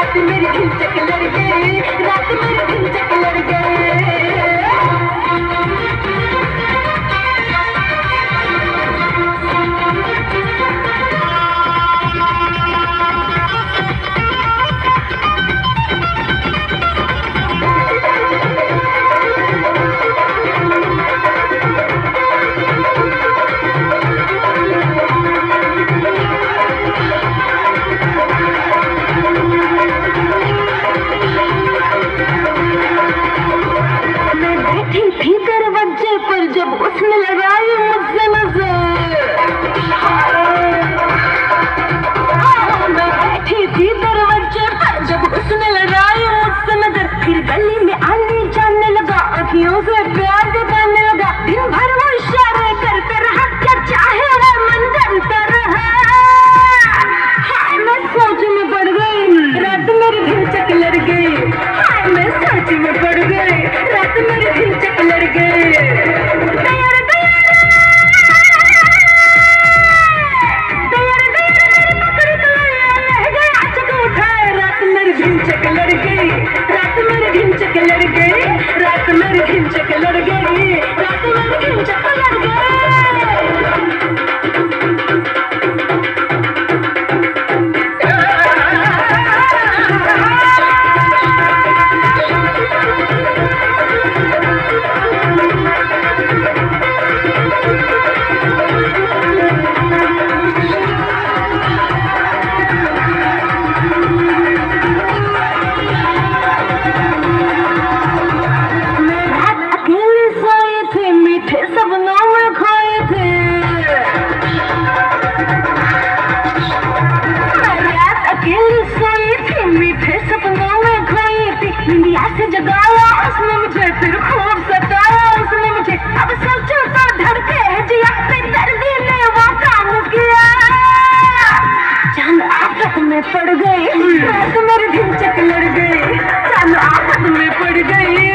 रात मेरी ढिंचक लड़ गई, रात मेरी ढिंचक लड़ गई। थी दरवाजे पर जब उसने लगाई मुझसे नजर, मैं बैठी थी दरवाजे पर जब उसने लगाई मुझसे नजर। फिर गली में आने जाने लगा, अखियों से प्यार जताने लगा। दिन भर वो इशारे करते रहा, क्या चाहे वो मन जानता रहा। हाय मैं सोच में पड़ गई, रात मेरी ढिंचक लड़ गई। हाय मैं सोच में पड़ गई, रात मेरी ढिंचक लड़ गई। ढिंचक लड़ गई, रात मेरी ढिंचक लड़ गई, रात मेरी ढिंचक लड़ गई, रात मेरी ढिंचक लड़ गई। से जगाया उसने मुझे, फिर खूब सताया उसने मुझे। अब सोचो तो धड़के है जिया पे, दर्दी ने वो काम किया। जान आफत में पड़ गई, रात मेरी ढिंचक लड़ गई। जान आफत में पड़ गई,